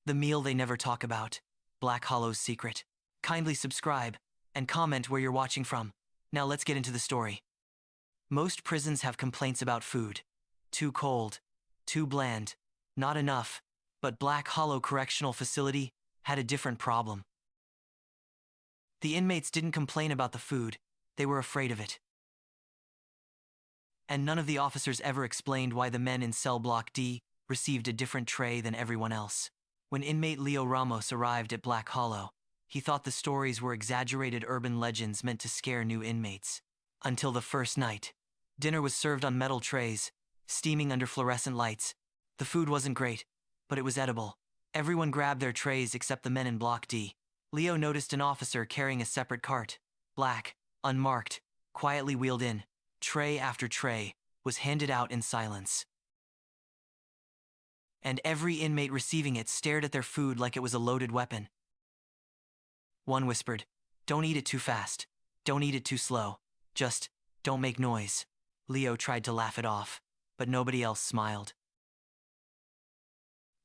The meal they never talk about. Black Hollow's secret. Kindly subscribe and comment where you're watching from. Now let's get into the story. Most prisons have complaints about food. Too cold, too bland, not enough. But Black Hollow Correctional Facility had a different problem. The inmates didn't complain about the food, they were afraid of it. And none of the officers ever explained why the men in cell block D received a different tray than everyone else. When inmate Leo Ramos arrived at Black Hollow, he thought the stories were exaggerated urban legends meant to scare new inmates. Until the first night. Dinner was served on metal trays, steaming under fluorescent lights. The food wasn't great, but it was edible. Everyone grabbed their trays except the men in Block D. Leo noticed an officer carrying a separate cart, black, unmarked, quietly wheeled in. Tray after tray was handed out in silence. And every inmate receiving it stared at their food like it was a loaded weapon. One whispered, "Don't eat it too fast. Don't eat it too slow. Just, don't make noise." Leo tried to laugh it off, but nobody else smiled.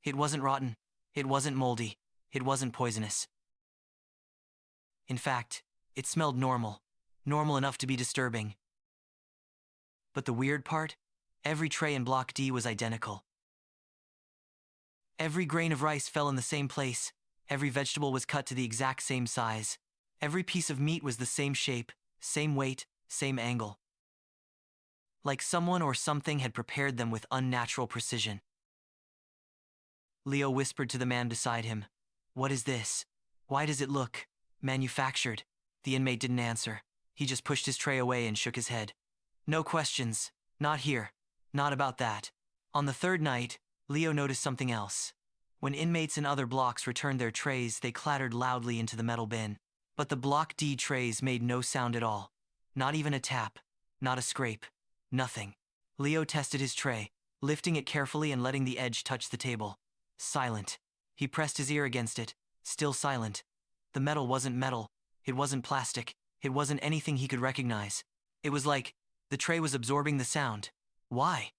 It wasn't rotten. It wasn't moldy. It wasn't poisonous. In fact, it smelled normal. Normal enough to be disturbing. But the weird part? Every tray in Block D was identical. Every grain of rice fell in the same place. Every vegetable was cut to the exact same size. Every piece of meat was the same shape, same weight, same angle. Like someone or something had prepared them with unnatural precision. Leo whispered to the man beside him, "What is this? Why does it look manufactured?" The inmate didn't answer. He just pushed his tray away and shook his head. "No questions. Not here. Not about that." On the third night, Leo noticed something else. When inmates in other blocks returned their trays, they clattered loudly into the metal bin. But the Block D trays made no sound at all. Not even a tap. Not a scrape. Nothing. Leo tested his tray, lifting it carefully and letting the edge touch the table. Silent. He pressed his ear against it. Still silent. The metal wasn't metal. It wasn't plastic. It wasn't anything he could recognize. It was like the tray was absorbing the sound. Why?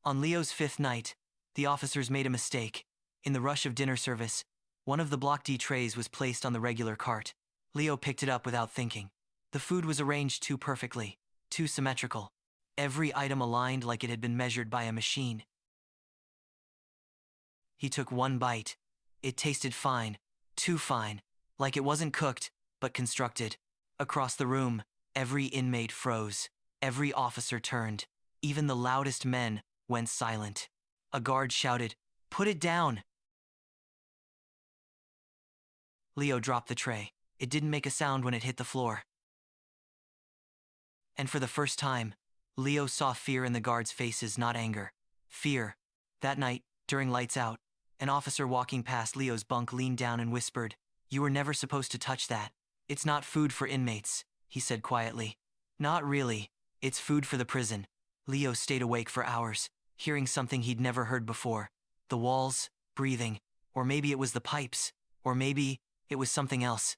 On Leo's fifth night, the officers made a mistake. In the rush of dinner service, one of the Block D trays was placed on the regular cart. Leo picked it up without thinking. The food was arranged too perfectly, too symmetrical. Every item aligned like it had been measured by a machine. He took one bite. It tasted fine, too fine, like it wasn't cooked, but constructed. Across the room, every inmate froze. Every officer turned. Even the loudest men went silent. A guard shouted, "Put it down!" Leo dropped the tray. It didn't make a sound when it hit the floor. And for the first time, Leo saw fear in the guards' faces, not anger. Fear. That night, during lights out, an officer walking past Leo's bunk leaned down and whispered, "You were never supposed to touch that. It's not food for inmates," he said quietly. "Not really. It's food for the prison." Leo stayed awake for hours, hearing something he'd never heard before. The walls, breathing, or maybe it was the pipes, or maybe it was something else.